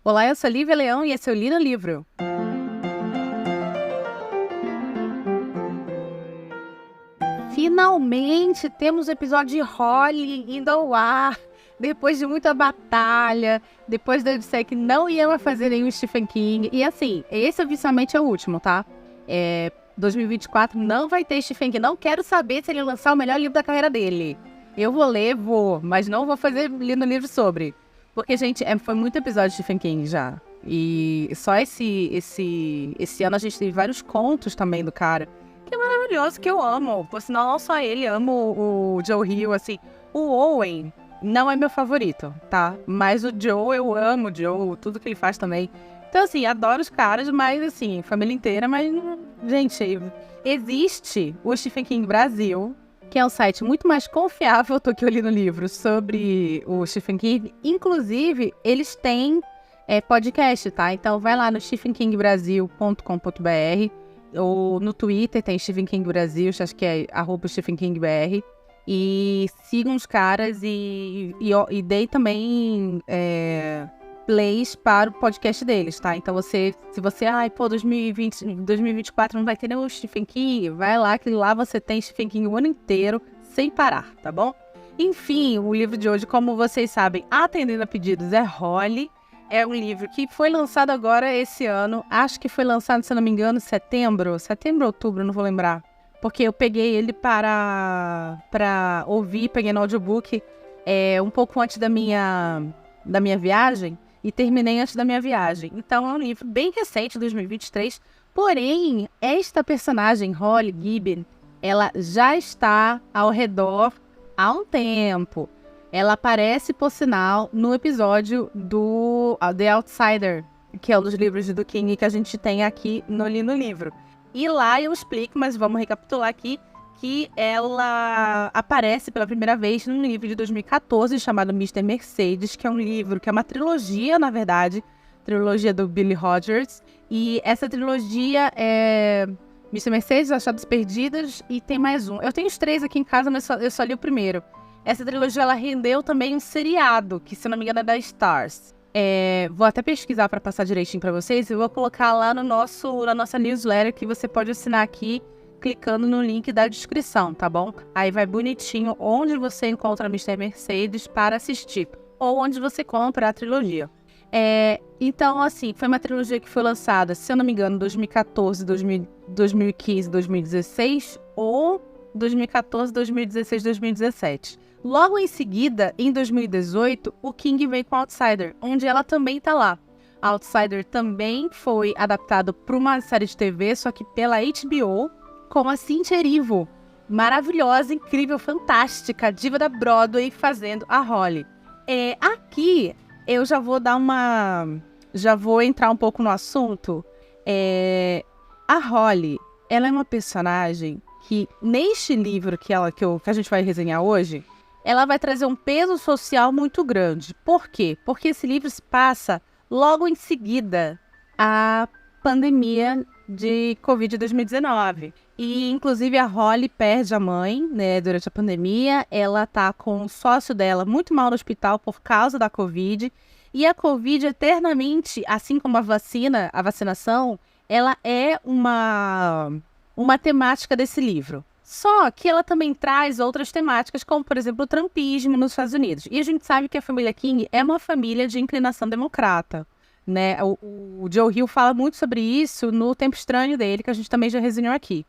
Olá, eu sou Lívia Leão e esse é o Li no Livro. Finalmente temos o episódio de Holly indo ao ar, depois de muita batalha, depois de eu dizer que não ia fazer nenhum Stephen King. E assim, esse oficialmente é o último, tá? 2024 não vai ter Stephen King. Não quero saber se ele lançar o melhor livro da carreira dele. Eu vou ler, mas não vou fazer Li no Livro sobre. Porque, gente, foi muito episódio de Stephen King já. E só esse ano a gente teve vários contos também do cara. Que é maravilhoso, que eu amo. Por sinal, não só ele, amo o Joe Hill, assim. O Owen não é meu favorito, tá? Mas o Joe, eu amo o Joe, tudo que ele faz também. Então, assim, adoro os caras, mas, assim, família inteira. Mas, gente, existe o Stephen King Brasil, que é um site muito mais confiável do que eu li no livro sobre o Stephen King. Inclusive, eles têm podcast, tá? Então, vai lá no stephenkingbrasil.com.br ou no Twitter tem Stephen King Brasil, acho que é @StephenKingBR. E sigam os caras e deem também plays para o podcast deles, tá? Então se você, 2024 não vai ter nenhum Stephen King, vai lá que lá você tem Stephen King o ano inteiro, sem parar, tá bom? Enfim, o livro de hoje, como vocês sabem, atendendo a pedidos, é Holly. É um livro que foi lançado agora esse ano. Acho que foi lançado, se eu não me engano, setembro ou outubro, não vou lembrar. Porque eu peguei ele para ouvir, peguei no audiobook um pouco antes da minha viagem e terminei antes da minha viagem. Então é um livro bem recente, 2023. Porém, esta personagem, Holly Gibbon, ela já está ao redor há um tempo. Ela aparece, por sinal, no episódio do The Outsider, que é um dos livros do King que a gente tem aqui no Li no Livro. E lá eu explico, mas vamos recapitular aqui, que ela aparece pela primeira vez num livro de 2014 chamado Mr. Mercedes, que é um livro, que é uma trilogia, na verdade, trilogia do Billy Rogers. E essa trilogia é Mr. Mercedes, Achados Perdidos e tem mais um. Eu tenho os 3 aqui em casa, mas eu só li o primeiro. Essa trilogia, ela rendeu também um seriado, que se não me engano é da Starz. Vou até pesquisar para passar direitinho para vocês. Eu vou colocar lá na nossa newsletter, que você pode assinar aqui, clicando no link da descrição, tá bom? Aí vai bonitinho onde você encontra Mr. Mercedes para assistir. Ou onde você compra a trilogia. Então, assim, foi uma trilogia que foi lançada, se eu não me engano, 2014, 2015, 2016 ou 2014, 2016, 2017. Logo em seguida, em 2018, o King veio com Outsider, onde ela também tá lá. Outsider também foi adaptado para uma série de TV, só que pela HBO, com a Cynthia Erivo. Maravilhosa, incrível, fantástica, diva da Broadway fazendo a Holly. Aqui, eu já vou entrar um pouco no assunto. A Holly, ela é uma personagem que, neste livro que a gente vai resenhar hoje, ela vai trazer um peso social muito grande. Por quê? Porque esse livro se passa logo em seguida à pandemia de Covid-2019. E, inclusive, a Holly perde a mãe, né, durante a pandemia. Ela tá com o sócio dela muito mal no hospital por causa da Covid. E a Covid, eternamente, assim como a vacinação, ela é uma temática desse livro. Só que ela também traz outras temáticas, como, por exemplo, o trumpismo nos Estados Unidos. E a gente sabe que a família King é uma família de inclinação democrata, né? O Joe Hill fala muito sobre isso no Tempo Estranho dele, que a gente também já resenhou aqui.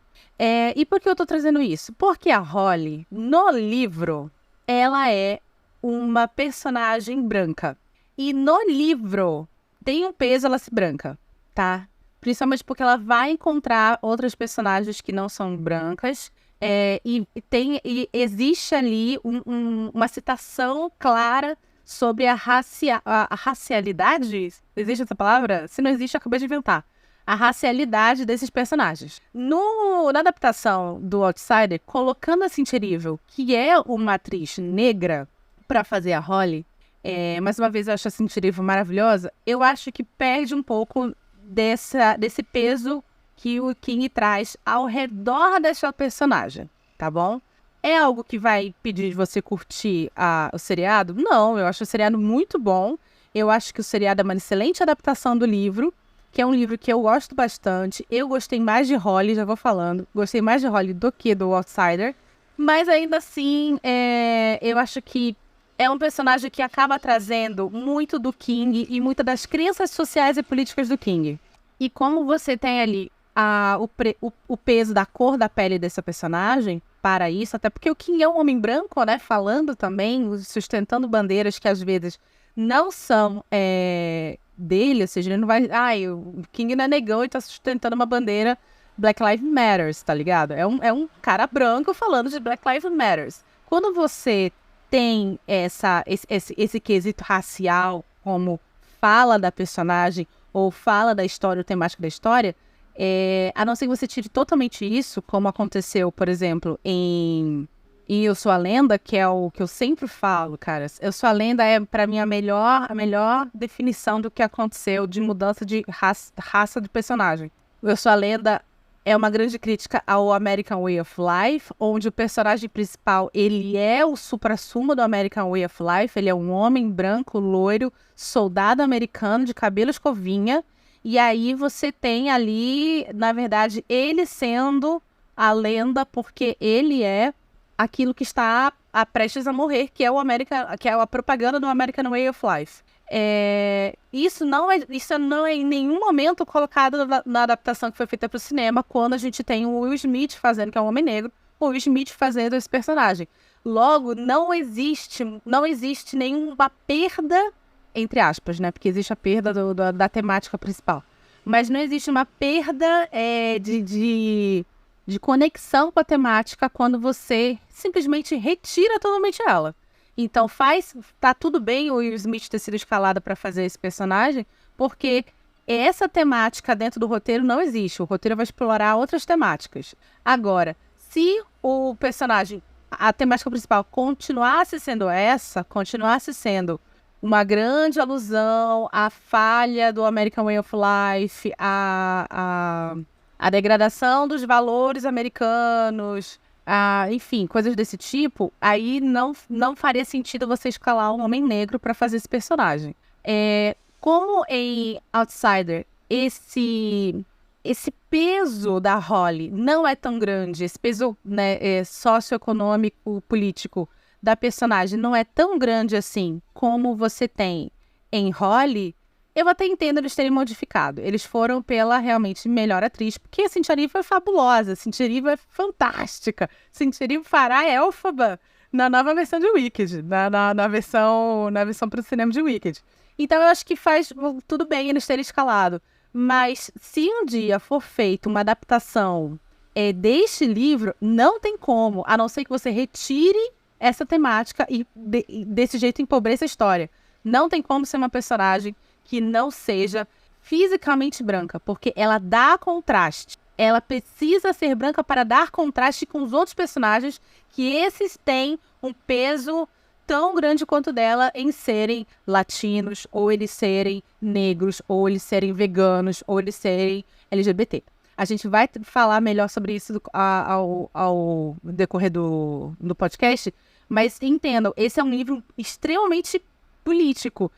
E por que eu tô trazendo isso? Porque a Holly, no livro, ela é uma personagem branca. E no livro, tem um peso ela ser branca, tá? Principalmente porque ela vai encontrar outras personagens que não são brancas. E existe ali uma citação clara sobre a racialidade. Existe essa palavra? Se não existe, eu acabei de inventar. A racialidade desses personagens. Na adaptação do Outsider, colocando a Cynthia Erivo, que é uma atriz negra, para fazer a Holly, mais uma vez eu acho a Cynthia Erivo maravilhosa, eu acho que perde um pouco desse peso que o King traz ao redor dessa personagem, tá bom? É algo que vai pedir de você curtir o seriado? Não, eu acho o seriado muito bom. Eu acho que o seriado é uma excelente adaptação do livro, que é um livro que eu gosto bastante. Eu gostei mais de Holly, já vou falando. Gostei mais de Holly do que do Outsider. Mas ainda assim, eu acho que é um personagem que acaba trazendo muito do King e muitas das crenças sociais e políticas do King. E como você tem ali o peso da cor da pele dessa personagem para isso, até porque o King é um homem branco, né? Falando também, sustentando bandeiras que às vezes não são dele, ou seja, ele não vai... o King não é negão e tá sustentando uma bandeira Black Lives Matters, tá ligado? É um cara branco falando de Black Lives Matters. Quando você tem esse quesito racial como fala da personagem ou fala da história, ou temática da história, a não ser que você tire totalmente isso, como aconteceu, por exemplo, em Eu Sou a Lenda, que é o que eu sempre falo, cara. Eu Sou a Lenda é, pra mim, a melhor definição do que aconteceu de mudança de raça de personagem. Eu Sou a Lenda é uma grande crítica ao American Way of Life, onde o personagem principal, ele é o suprassumo do American Way of Life, ele é um homem branco, loiro, soldado americano, de cabelo escovinha, e aí você tem ali, na verdade, ele sendo a lenda, porque ele é aquilo que está prestes a morrer, que é a propaganda do American Way of Life. Isso não é em nenhum momento colocado na adaptação que foi feita para o cinema, quando a gente tem o Will Smith fazendo, que é um homem negro, o Will Smith fazendo esse personagem. Logo, não existe nenhuma perda, entre aspas, né? Porque existe a perda da temática principal. Mas não existe uma perda de conexão com a temática quando você simplesmente retira totalmente ela. Então tá tudo bem o Will Smith ter sido escalado para fazer esse personagem, porque essa temática dentro do roteiro não existe. O roteiro vai explorar outras temáticas. Agora, se o personagem, a temática principal continuasse sendo uma grande alusão à falha do American Way of Life, a degradação dos valores americanos, enfim, coisas desse tipo, aí não faria sentido você escalar um homem negro para fazer esse personagem. Como em Outsider, esse peso da Holly não é tão grande, esse peso, né, socioeconômico, político da personagem não é tão grande assim como você tem em Holly, eu até entendo eles terem modificado. Eles foram pela realmente melhor atriz, porque a Cynthia Erivo é fabulosa, a Cynthia Erivo é fantástica. Cynthia Erivo fará Elphaba na nova versão de Wicked, na versão para o cinema de Wicked. Então eu acho que faz tudo bem eles terem escalado. Mas se um dia for feita uma adaptação deste livro, não tem como, a não ser que você retire essa temática e desse jeito empobreça a história. Não tem como ser uma personagem que não seja fisicamente branca, porque ela dá contraste. Ela precisa ser branca para dar contraste com os outros personagens, que esses têm um peso tão grande quanto dela em serem latinos, ou eles serem negros, ou eles serem veganos, ou eles serem LGBT. A gente vai falar melhor sobre isso ao decorrer do podcast, mas entendam, esse é um livro extremamente político.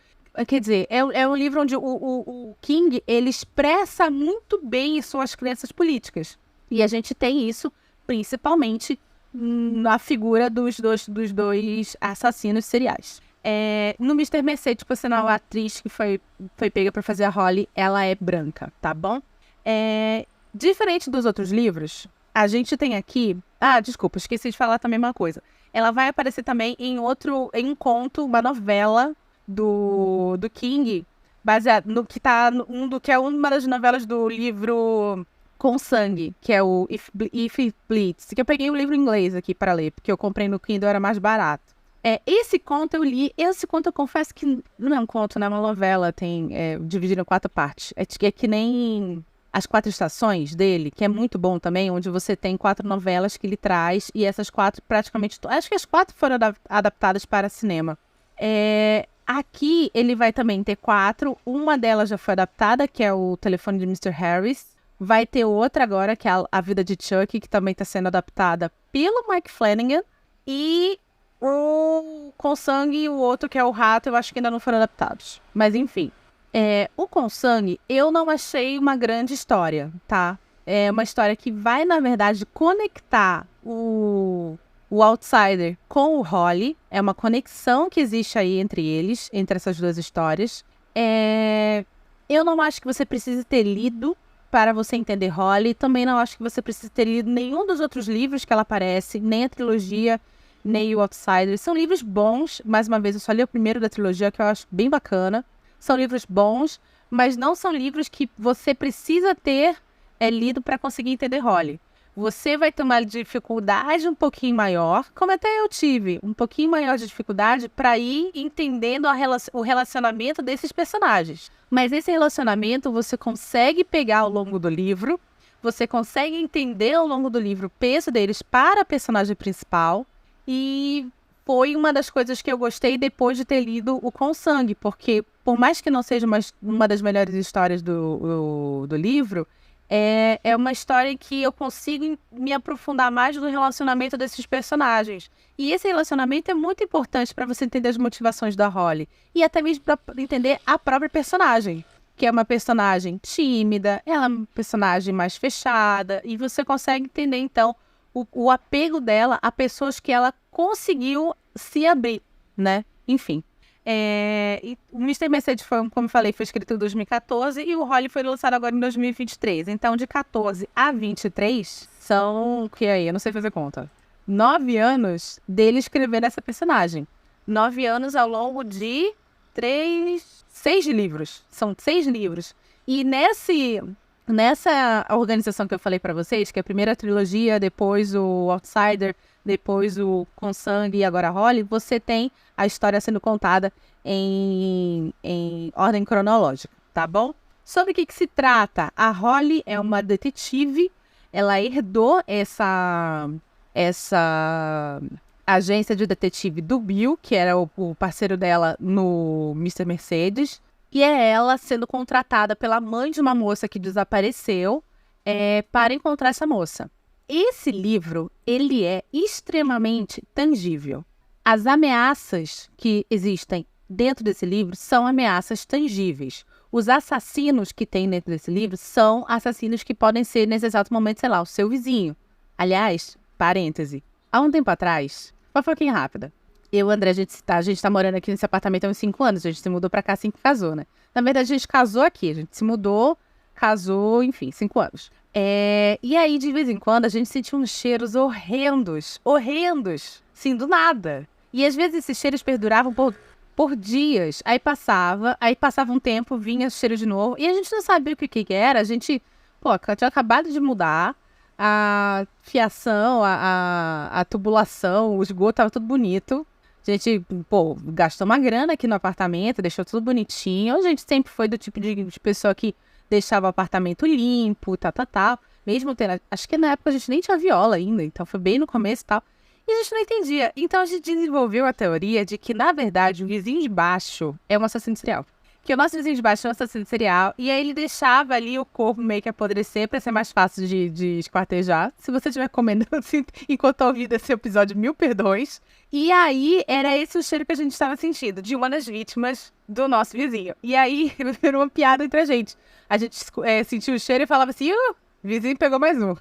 Quer dizer, é um livro onde o King, ele expressa muito bem suas crenças políticas. E a gente tem isso, principalmente, na figura dos dois assassinos seriais. No Mr. Mercedes, por sinal, a atriz que foi pega para fazer a Holly, ela é branca, tá bom? Diferente dos outros livros, a gente tem aqui... desculpa, esqueci de falar também uma coisa. Ela vai aparecer também em um conto, uma novela do King, baseado no que que é uma das novelas do livro Com Sangue, que é o If It Bleeds, que eu peguei o livro em inglês aqui para ler, porque eu comprei no Kindle, era mais barato. Esse conto eu li, esse conto eu confesso que não é um conto, né, é uma novela, tem dividido em 4 partes. É que nem As 4 Estações dele, que é muito bom também, onde você tem 4 novelas que ele traz, e essas 4 praticamente, acho que as 4 foram adaptadas para cinema. Aqui ele vai também ter 4, uma delas já foi adaptada, que é o Telefone de Mr. Harris. Vai ter outra agora, que é A Vida de Chuck, que também está sendo adaptada pelo Mike Flanagan. E O Com Sangue e o outro, que é o Rato, eu acho que ainda não foram adaptados. Mas enfim. O Com Sangue, eu não achei uma grande história, tá? É uma história que vai, na verdade, conectar o Outsider com o Holly. É uma conexão que existe aí entre eles, entre essas duas histórias. Eu não acho que você precise ter lido para você entender Holly. Também não acho que você precise ter lido nenhum dos outros livros que ela aparece, nem a trilogia, nem o Outsider. São livros bons. Mais uma vez, eu só li o primeiro da trilogia, que eu acho bem bacana. São livros bons, mas não são livros que você precisa ter lido para conseguir entender Holly. Você vai ter uma dificuldade um pouquinho maior, como até eu tive, um pouquinho maior de dificuldade para ir entendendo o relacionamento desses personagens. Mas esse relacionamento você consegue pegar ao longo do livro, você consegue entender ao longo do livro o peso deles para a personagem principal, e foi uma das coisas que eu gostei depois de ter lido o Com Sangue, porque por mais que não seja uma das melhores histórias do livro, é uma história em que eu consigo me aprofundar mais no relacionamento desses personagens. E esse relacionamento é muito importante para você entender as motivações da Holly. E até mesmo para entender a própria personagem, que é uma personagem tímida, ela é uma personagem mais fechada. E você consegue entender, então, o apego dela a pessoas que ela conseguiu se abrir, né? Enfim. E o Mr. Mercedes, como eu falei, foi escrito em 2014 e o Holly foi lançado agora em 2023. Então, de 14 a 23, são, que aí, eu não sei fazer conta, 9 anos dele escrevendo essa personagem. 9 anos ao longo de 6 livros. São 6 livros. E nessa organização que eu falei pra vocês, que é a primeira trilogia, depois o Outsider, depois o Com Sangue e agora a Holly, você tem a história sendo contada em ordem cronológica, tá bom? Sobre o que se trata? A Holly é uma detetive, ela herdou essa agência de detetive do Bill, que era o parceiro dela no Mr. Mercedes, e é ela sendo contratada pela mãe de uma moça que desapareceu para encontrar essa moça. Esse livro, ele é extremamente tangível. As ameaças que existem dentro desse livro são ameaças tangíveis. Os assassinos que tem dentro desse livro são assassinos que podem ser, nesse exato momento, sei lá, o seu vizinho. Aliás, parêntese, há um tempo atrás, uma fofoquinha rápida. Eu e o André, a gente tá morando aqui nesse apartamento há uns 5 anos. A gente se mudou pra cá assim que casou, né? Na verdade, a gente casou aqui. A gente se mudou, casou, enfim, 5 anos. E aí, de vez em quando, a gente sentia uns cheiros horrendos. Horrendos. Sim, do nada. E às vezes esses cheiros perduravam por dias. Aí passava um tempo, vinha o cheiro de novo. E a gente não sabia o que era. A gente, tinha acabado de mudar. A fiação, a tubulação, o esgoto, tava tudo bonito. A gente, gastou uma grana aqui no apartamento, deixou tudo bonitinho. A gente sempre foi do tipo de pessoa que deixava o apartamento limpo, tal. Mesmo tendo, acho que na época a gente nem tinha viola ainda, então foi bem no começo e tal. E a gente não entendia. Então a gente desenvolveu a teoria de que, na verdade, o vizinho de baixo é um assassino serial. Que o nosso vizinho de baixo é um assassino serial, e aí ele deixava ali o corpo meio que apodrecer pra ser mais fácil de esquartejar. Se você estiver comendo assim, enquanto ouvindo esse episódio, mil perdões. E aí era esse o cheiro que a gente estava sentindo, de uma das vítimas do nosso vizinho. E aí virou uma piada entre a gente. A gente sentiu o cheiro e falava assim, vizinho pegou mais um.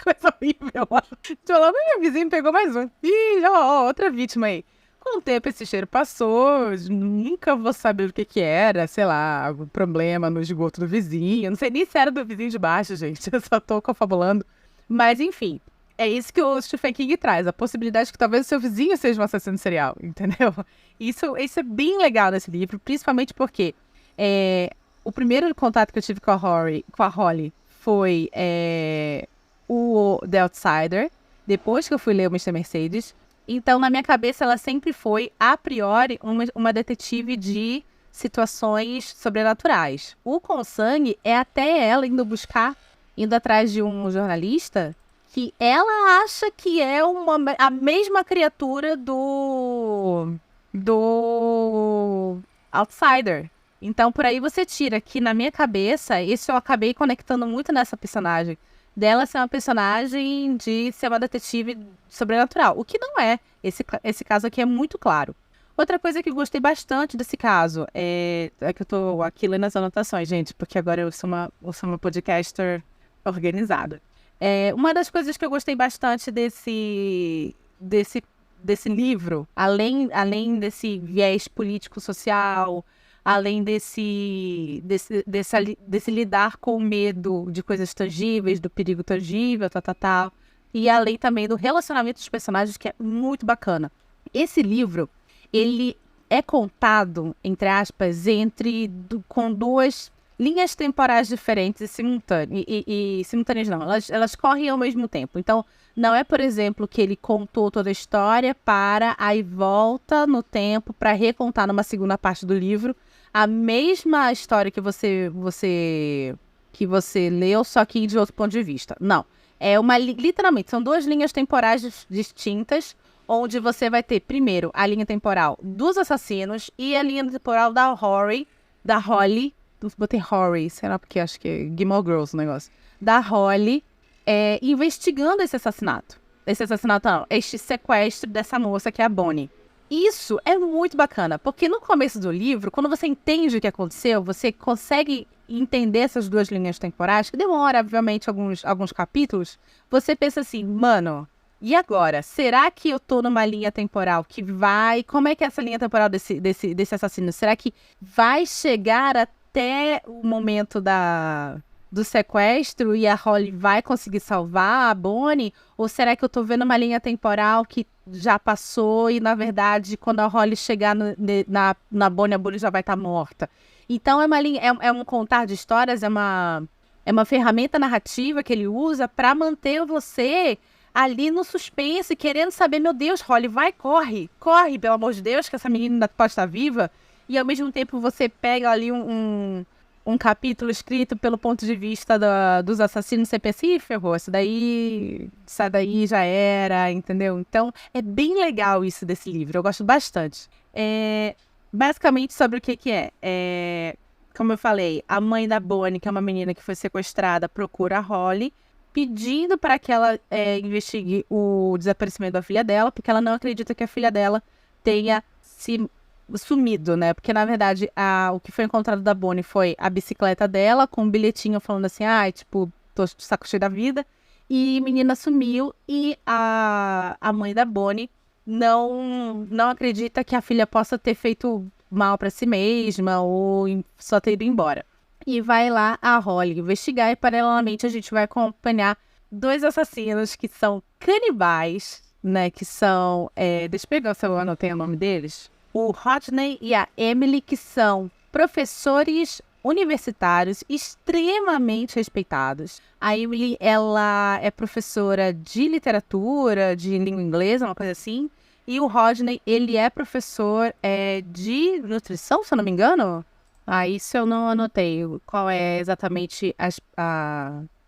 Coisa horrível. A gente falava, o vizinho pegou mais um. Ih, outra vítima aí. Com o tempo esse cheiro passou, nunca vou saber o que era, sei lá, algum problema no esgoto do vizinho. Não sei nem se era do vizinho de baixo, gente, eu só tô confabulando. Mas enfim, é isso que o Stephen King traz, a possibilidade que talvez o seu vizinho seja um assassino serial, entendeu? Isso é bem legal nesse livro, principalmente porque o primeiro contato que eu tive com a Holly foi o The Outsider, depois que eu fui ler o Mr. Mercedes. Então, na minha cabeça, ela sempre foi, a priori, uma detetive de situações sobrenaturais. O Com Sangue é até ela indo atrás de um jornalista que ela acha que é a mesma criatura do Outsider. Então, por aí você tira que, na minha cabeça, isso eu acabei conectando muito nessa personagem. dela ser uma personagem de ser uma detetive sobrenatural, o que não é. Esse caso aqui é muito claro. Outra coisa que eu gostei bastante desse caso é que eu tô aqui lendo as anotações, gente, porque agora eu sou uma podcaster organizada. Uma das coisas que eu gostei bastante desse livro, além desse viés político-social, além desse lidar com o medo de coisas tangíveis, do perigo tangível, tal, e além também do relacionamento dos personagens, que é muito bacana. Esse livro, ele é contado, entre aspas, com duas linhas temporais diferentes e simultâneas não, elas correm ao mesmo tempo. Então, não é, por exemplo, que ele contou toda a história aí volta no tempo para recontar numa segunda parte do livro a mesma história que você leu, só que de outro ponto de vista. Não. Literalmente, são duas linhas temporais distintas, onde você vai ter, primeiro, a linha temporal dos assassinos e a linha temporal da Holly, botei Holly, será porque acho que é Gilmore Girls o negócio, da Holly, investigando esse assassinato. Este sequestro dessa moça que é a Bonnie. Isso é muito bacana, porque no começo do livro, quando você entende o que aconteceu, você consegue entender essas duas linhas temporais, que demora, obviamente, alguns capítulos, você pensa assim, mano, e agora? Será que eu tô numa linha temporal que vai... Como é que é essa linha temporal desse assassino? Será que vai chegar até o momento do sequestro e a Holly vai conseguir salvar a Bonnie? Ou será que eu tô vendo uma linha temporal que já passou e, na verdade, quando a Holly chegar na Bonnie, a Bonnie já vai estar morta? Então, é um contar de histórias, é uma ferramenta narrativa que ele usa para manter você ali no suspense, querendo saber, meu Deus, Holly, corre, pelo amor de Deus, que essa menina ainda pode estar viva. E ao mesmo tempo você pega ali um capítulo escrito pelo ponto de vista dos assassinos, você pensa, ih, ferrou, isso daí já era, entendeu? Então, é bem legal isso desse livro, eu gosto bastante. Basicamente, sobre o que é. Como eu falei, a mãe da Bonnie, que é uma menina que foi sequestrada, procura a Holly, pedindo para que ela investigue o desaparecimento da filha dela, porque ela não acredita que a filha dela tenha se sumido, né? Porque, na verdade, o que foi encontrado da Bonnie foi a bicicleta dela, com um bilhetinho falando assim, tô de saco cheio da vida, e a menina sumiu, e a mãe da Bonnie não acredita que a filha possa ter feito mal para si mesma, ou só ter ido embora. E vai lá a Holly investigar, e paralelamente a gente vai acompanhar dois assassinos que são canibais, né? Que são... deixa eu pegar se eu anotei o nome deles. O Rodney e a Emily, que são professores universitários extremamente respeitados. A Emily, ela é professora de literatura, de língua inglesa, uma coisa assim. E o Rodney, ele é professor de nutrição, se eu não me engano. Isso eu não anotei, qual é exatamente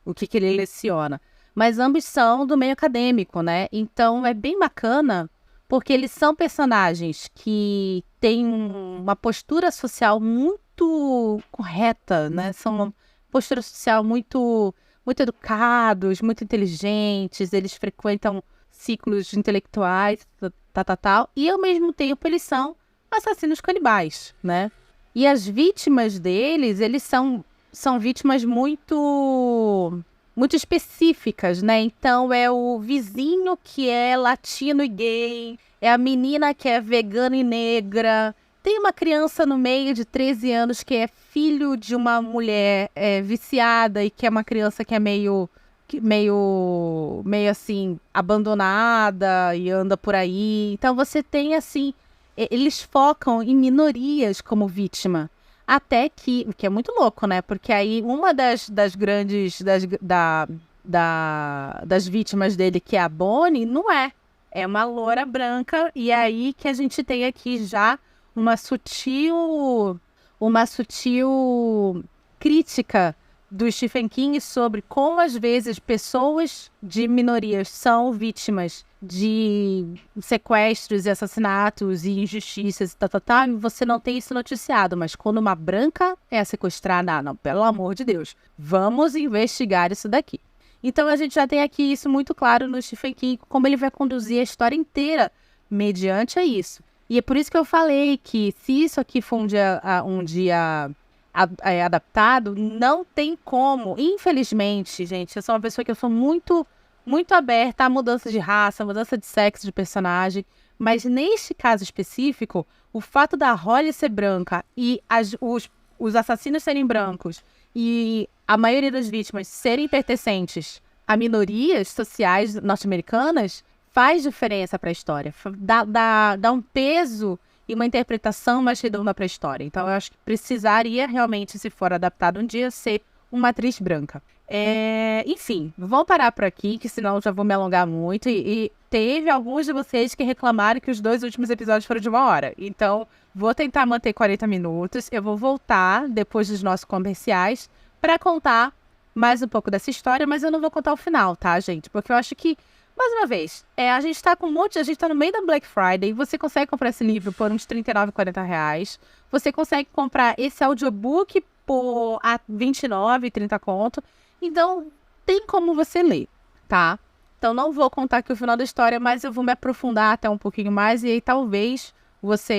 o que ele leciona. Mas ambos são do meio acadêmico, né? Então é bem bacana, porque eles são personagens que têm uma postura social muito correta, né? São uma postura social muito, muito educados, muito inteligentes, eles frequentam ciclos intelectuais, tal. E ao mesmo tempo eles são assassinos canibais, né? E as vítimas deles, eles são vítimas muito específicas, né? Então, é o vizinho que é latino e gay, é a menina que é vegana e negra, tem uma criança no meio de 13 anos que é filho de uma mulher viciada e que é uma criança que é meio assim, abandonada e anda por aí. Então, você tem, assim... Eles focam em minorias como vítima. Até que é muito louco, né? Porque aí uma das grandes... das vítimas dele, que é a Bonnie, não é. É uma loura branca. E aí que a gente tem aqui já uma sutil crítica do Stephen King sobre como, às vezes, pessoas de minorias são vítimas de sequestros e assassinatos e injustiças e e você não tem isso noticiado. Mas quando uma branca é sequestrada, não, pelo amor de Deus, vamos investigar isso daqui. Então a gente já tem aqui isso muito claro no Stephen King, como ele vai conduzir a história inteira mediante a isso. E é por isso que eu falei que se isso aqui for um dia adaptado, não tem como. Infelizmente, gente, eu sou uma pessoa que eu sou muito, muito aberta a mudança de raça, mudança de sexo de personagem. Mas neste caso específico, o fato da Holly ser branca e os assassinos serem brancos e a maioria das vítimas serem pertencentes a minorias sociais norte-americanas faz diferença para a história. Dá um peso e uma interpretação mais redonda para a história. Então, eu acho que precisaria realmente, se for adaptado um dia, ser uma atriz branca. Enfim, vamos parar por aqui, que senão eu já vou me alongar muito. E teve alguns de vocês que reclamaram que os 2 últimos episódios foram de 1 hora. Então, vou tentar manter 40 minutos. Eu vou voltar, depois dos nossos comerciais, para contar mais um pouco dessa história, mas eu não vou contar o final, tá, gente? Porque eu acho que, mais uma vez, a gente tá com a gente tá no meio da Black Friday, você consegue comprar esse livro por uns R$39, R$40. Você consegue comprar esse audiobook por R$29, R$30. Então, tem como você ler, tá? Então, não vou contar aqui o final da história, mas eu vou me aprofundar até um pouquinho mais, e aí talvez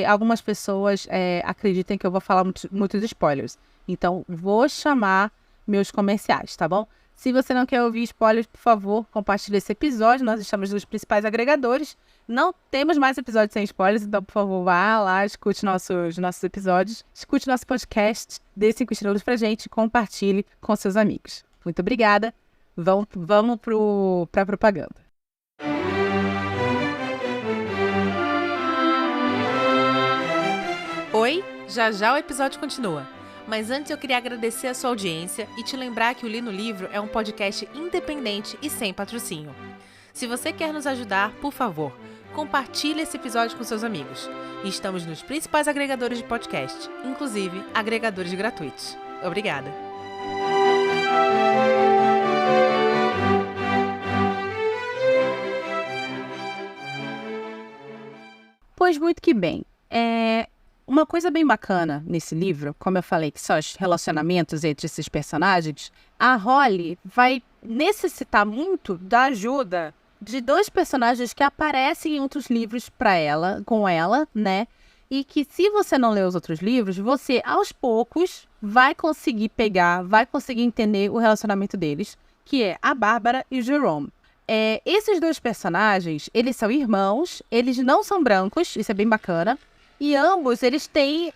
algumas pessoas acreditem que eu vou falar muitos spoilers. Então, vou chamar meus comerciais, tá bom? Se você não quer ouvir spoilers, por favor, compartilhe esse episódio. Nós estamos nos principais agregadores. Não temos mais episódios sem spoilers, então, por favor, vá lá, escute nossos episódios, escute nosso podcast, dê 5 estrelas pra gente e compartilhe com seus amigos. Muito obrigada. Vamos pra propaganda. Oi, já o episódio continua. Mas antes eu queria agradecer a sua audiência e te lembrar que o Li no Livro é um podcast independente e sem patrocínio. Se você quer nos ajudar, por favor, compartilhe esse episódio com seus amigos. E estamos nos principais agregadores de podcast, inclusive agregadores gratuitos. Obrigada! Pois muito que bem. Uma coisa bem bacana nesse livro, como eu falei, que são os relacionamentos entre esses personagens, a Holly vai necessitar muito da ajuda de 2 personagens que aparecem em outros livros com ela, né? E que se você não ler os outros livros, você, aos poucos, vai conseguir vai conseguir entender o relacionamento deles, que é a Bárbara e o Jerome. Esses 2 personagens, eles são irmãos, eles não são brancos, isso é bem bacana. E ambos, eles têm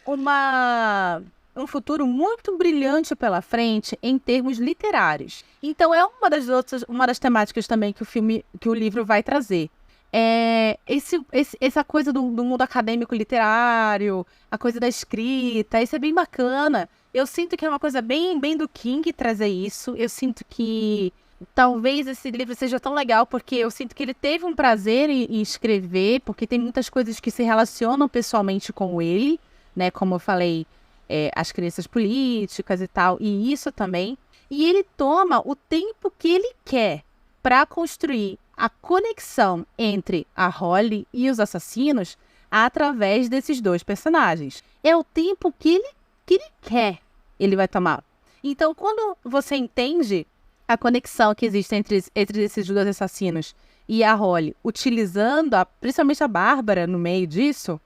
um futuro muito brilhante pela frente em termos literários. Então, é uma das temáticas também que o livro vai trazer. Essa coisa do mundo acadêmico literário, a coisa da escrita, isso é bem bacana. Eu sinto que é uma coisa bem, bem do King trazer isso. Eu sinto que talvez esse livro seja tão legal porque eu sinto que ele teve um prazer em escrever, porque tem muitas coisas que se relacionam pessoalmente com ele, né? Como eu falei, as crenças políticas e tal, e isso também. E ele toma o tempo que ele quer para construir a conexão entre a Holly e os assassinos através desses 2 personagens. É o tempo que ele quer, ele vai tomar. Então, quando você entende a conexão que existe entre esses 2 assassinos e a Holly, utilizando principalmente a Bárbara no meio disso,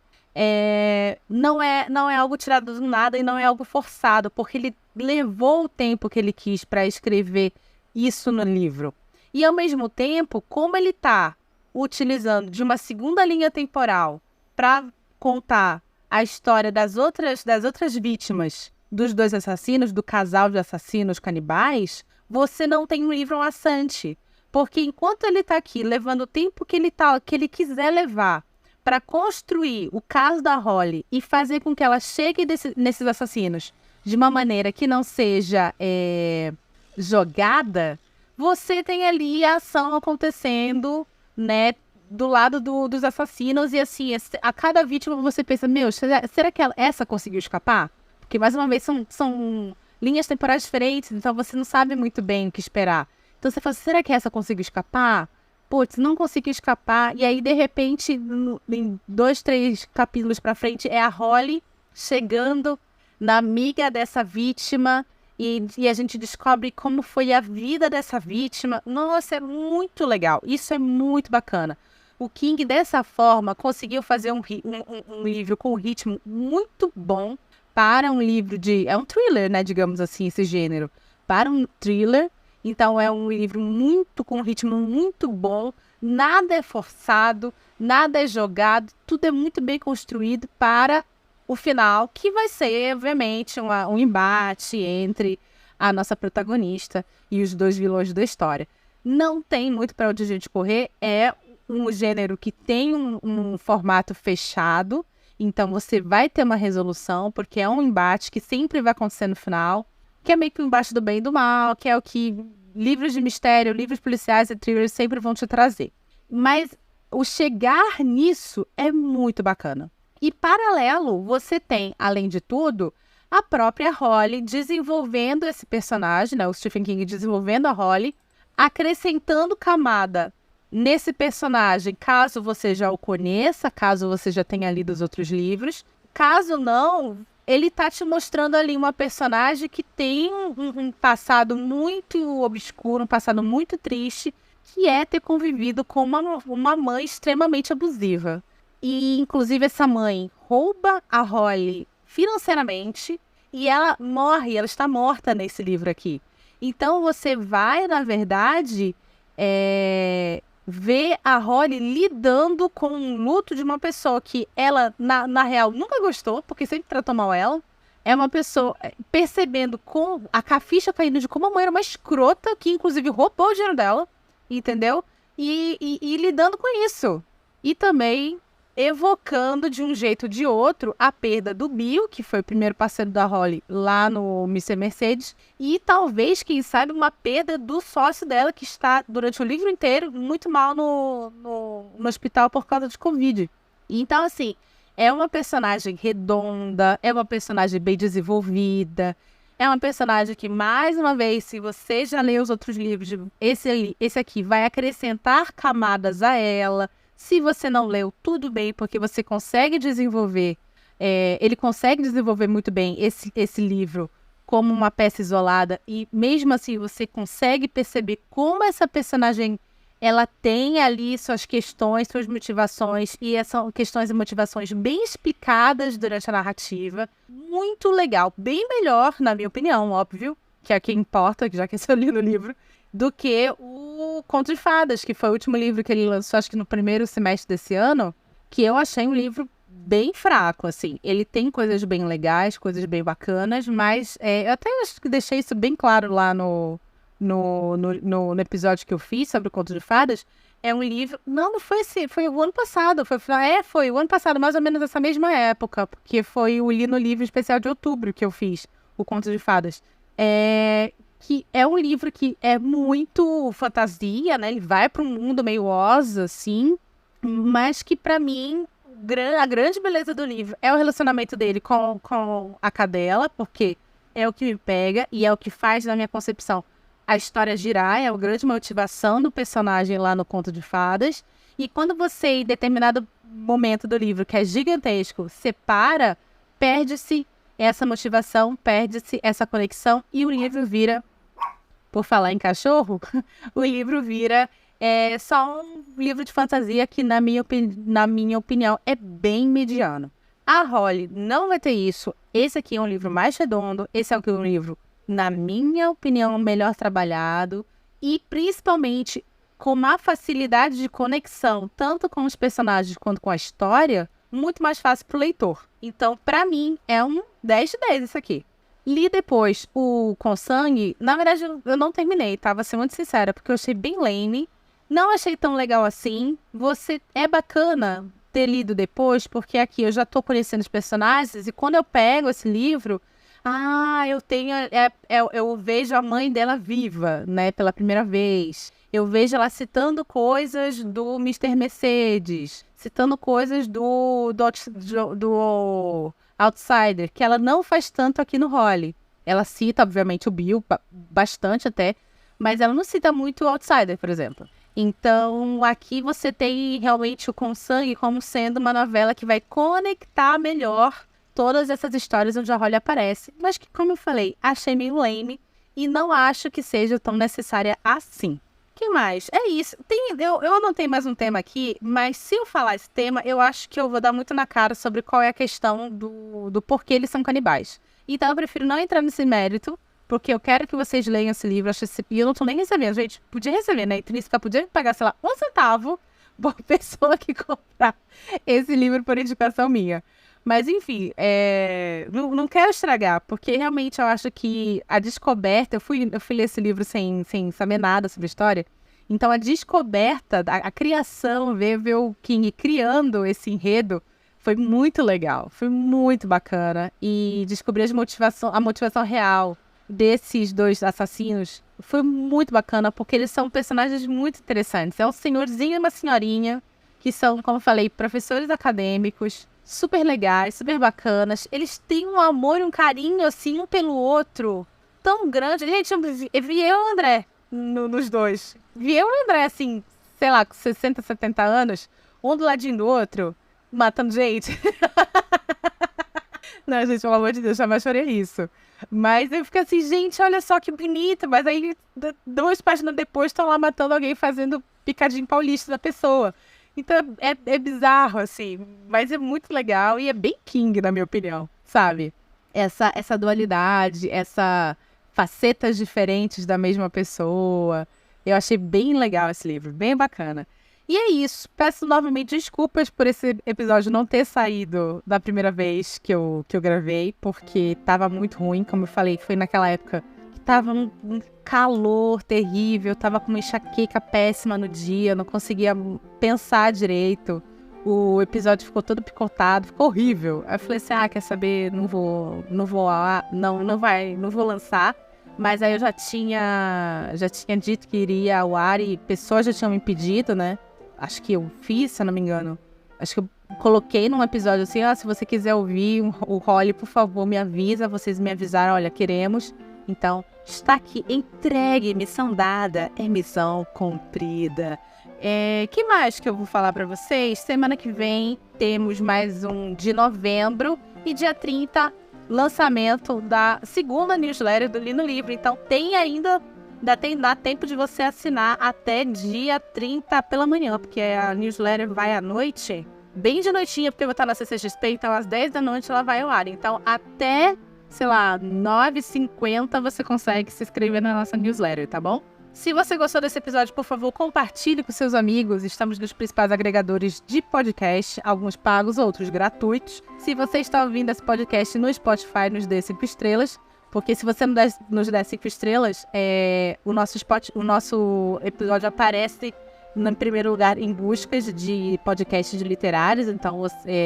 não é algo tirado do nada e não é algo forçado, porque ele levou o tempo que ele quis para escrever isso no livro. E, ao mesmo tempo, como ele está utilizando de uma segunda linha temporal para contar a história das outras vítimas dos 2 assassinos, do casal de assassinos canibais, você não tem um livro maçante. Porque enquanto ele está aqui, levando o tempo que ele quiser levar para construir o caso da Holly e fazer com que ela chegue nesses assassinos de uma maneira que não seja jogada, você tem ali a ação acontecendo, né, do lado dos assassinos. E assim, a cada vítima você pensa, será que essa conseguiu escapar? Porque, mais uma vez, são linhas temporais diferentes, então você não sabe muito bem o que esperar. Então você fala, será que essa conseguiu escapar? Putz, não conseguiu escapar. E aí, de repente, em 2, 3 capítulos pra frente, é a Holly chegando na amiga dessa vítima e a gente descobre como foi a vida dessa vítima. Nossa, é muito legal. Isso é muito bacana. O King, dessa forma, conseguiu fazer um livro com um ritmo muito bom para um livro de... É um thriller, né, digamos assim, esse gênero. Para um thriller, então é um livro com um ritmo muito bom. Nada é forçado, nada é jogado. Tudo é muito bem construído para o final, que vai ser, obviamente, um embate entre a nossa protagonista e os dois vilões da história. Não tem muito para onde a gente correr, é um gênero que tem um formato fechado, então você vai ter uma resolução, porque é um embate que sempre vai acontecer no final, que é meio que o embate do bem e do mal, que é o que livros de mistério, livros policiais e thrillers sempre vão te trazer. Mas o chegar nisso é muito bacana. E paralelo, você tem, além de tudo, a própria Holly desenvolvendo esse personagem, né? O Stephen King desenvolvendo a Holly, acrescentando camada nesse personagem, caso você já o conheça, caso você já tenha lido os outros livros. Caso não, ele tá te mostrando ali uma personagem que tem um passado muito obscuro, um passado muito triste, que é ter convivido com uma mãe extremamente abusiva. E, inclusive, essa mãe rouba a Holly financeiramente e ela morre, ela está morta nesse livro aqui. Então, você vai, na verdade, ver a Holly lidando com o luto de uma pessoa que ela, na real, nunca gostou, porque sempre tratou mal ela. É uma pessoa percebendo com a ficha caindo de como a mãe era uma escrota, que, inclusive, roubou o dinheiro dela, entendeu? E lidando com isso. E também evocando de um jeito ou de outro a perda do Bill, que foi o primeiro parceiro da Holly lá no Mr. Mercedes, e talvez, quem sabe, uma perda do sócio dela, que está, durante o livro inteiro, muito mal no hospital por causa de Covid. Então, assim, é uma personagem redonda, é uma personagem bem desenvolvida, é uma personagem que, mais uma vez, se você já leu os outros livros, esse aqui vai acrescentar camadas a ela. Se você não leu, tudo bem, porque você consegue desenvolver, ele consegue desenvolver muito bem esse livro como uma peça isolada, e mesmo assim você consegue perceber como essa personagem, ela tem ali suas questões, suas motivações, e são questões e motivações bem explicadas durante a narrativa. Muito legal, bem melhor, na minha opinião, óbvio, que é o que importa, já que eu li no livro, do que o Conto de Fadas, que foi o último livro que ele lançou, acho que no primeiro semestre desse ano, que eu achei um livro bem fraco, assim. Ele tem coisas bem legais, coisas bem bacanas, mas eu até acho que deixei isso bem claro lá no episódio que eu fiz sobre o Conto de Fadas. É um livro... Não foi esse, foi o ano passado. Foi o ano passado, mais ou menos essa mesma época, porque foi o Li no Livro Especial de Outubro que eu fiz, o Conto de Fadas. Que é um livro que é muito fantasia, né? Ele vai para um mundo meio Oz, assim, mas que, para mim, a grande beleza do livro é o relacionamento dele com a cadela, porque é o que me pega e é o que faz, na minha concepção, a história girar, é a grande motivação do personagem lá no Conto de Fadas. E quando você, em determinado momento do livro, que é gigantesco, separa, perde-se essa motivação, perde-se essa conexão e o livro vira... Por falar em cachorro, o livro vira só um livro de fantasia que, na minha opinião, é bem mediano. A Holly não vai ter isso. Esse aqui é um livro mais redondo. Esse é um livro, na minha opinião, melhor trabalhado. E, principalmente, com uma facilidade de conexão, tanto com os personagens quanto com a história, muito mais fácil para o leitor. Então, para mim, é um 10 de 10 isso aqui. Li depois o Com Sangue. Na verdade, eu não terminei, tá? Vou ser muito sincera, porque eu achei bem lame. Não achei tão legal assim. É bacana ter lido depois, porque aqui eu já tô conhecendo os personagens, e quando eu pego esse livro, eu vejo a mãe dela viva, né? Pela primeira vez. Eu vejo ela citando coisas do Mr. Mercedes, citando coisas do Outsider, que ela não faz tanto aqui no Holly. Ela cita, obviamente, o Bill, bastante até, mas ela não cita muito o Outsider, por exemplo. Então, aqui você tem realmente o Com Sangue como sendo uma novela que vai conectar melhor todas essas histórias onde a Holly aparece, mas que, como eu falei, achei meio lame e não acho que seja tão necessária assim. Que mais? É isso. Eu anotei mais um tema aqui, mas se eu falar esse tema, eu acho que eu vou dar muito na cara sobre qual é a questão do porquê eles são canibais. Então eu prefiro não entrar nesse mérito, porque eu quero que vocês leiam esse livro. E eu não tô nem recebendo, gente. Podia receber, né? Intrínseca podia pagar, sei lá, 1 centavo por pessoa que comprar esse livro por indicação minha. Mas, enfim, não quero estragar, porque realmente eu acho que a descoberta... Eu fui ler esse livro sem saber nada sobre a história. Então, a descoberta, a criação, ver o King criando esse enredo, foi muito legal. Foi muito bacana. E descobrir a motivação real desses 2 assassinos foi muito bacana, porque eles são personagens muito interessantes. É um senhorzinho e uma senhorinha, que são, como eu falei, professores acadêmicos, super legais, super bacanas. Eles têm um amor e um carinho, assim, um pelo outro, tão grande. Gente, eu vi eu e o André nos 2. Vi eu e o André, assim, sei lá, com 60, 70 anos, um do ladinho do outro, matando gente. Não, gente, pelo amor de Deus, jamais faria isso. Mas eu fico assim, gente, olha só que bonito. Mas aí, 2 páginas depois, estão lá matando alguém, fazendo picadinho paulista da pessoa. Então, é bizarro, assim. Mas é muito legal e é bem King, na minha opinião, sabe? Essa dualidade, essa facetas diferentes da mesma pessoa. Eu achei bem legal esse livro, bem bacana. E é isso. Peço novamente desculpas por esse episódio não ter saído da primeira vez que eu gravei, porque tava muito ruim, como eu falei, foi naquela época que tava um calor terrível, tava com uma enxaqueca péssima no dia, não conseguia pensar direito. O episódio ficou todo picotado, ficou horrível. Aí eu falei assim, quer saber, não vou lançar. Mas aí eu já tinha dito que iria ao ar e pessoas já tinham me pedido, né? Acho que eu fiz, se eu não me engano. Acho que eu coloquei num episódio assim, se você quiser ouvir o Holly, por favor, me avisa. Vocês me avisaram, olha, queremos. Então, está aqui, entregue, missão dada, é missão cumprida. Que mais que eu vou falar pra vocês? Semana que vem temos mais um de novembro e dia 30, lançamento da segunda newsletter do Li no Livro. Então, dá tempo de você assinar até dia 30 pela manhã, porque a newsletter vai à noite, bem de noitinha, porque eu vou estar na CCXP, então às 10 da noite ela vai ao ar. Então até, sei lá, 9h50 você consegue se inscrever na nossa newsletter, tá bom? Se você gostou desse episódio, por favor, compartilhe com seus amigos. Estamos nos principais agregadores de podcast, alguns pagos, outros gratuitos. Se você está ouvindo esse podcast no Spotify, nos dê 5 estrelas. Porque se você nos der 5 estrelas, o nosso episódio aparece em primeiro lugar em buscas de podcasts literários. Então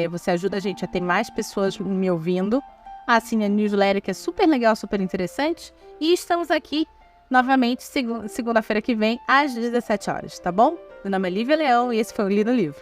você ajuda a gente a ter mais pessoas me ouvindo. Assine a newsletter, que é super legal, super interessante. E estamos aqui novamente segunda-feira que vem, às 17 horas, tá bom? Meu nome é Lívia Leão e esse foi o Li no Livro.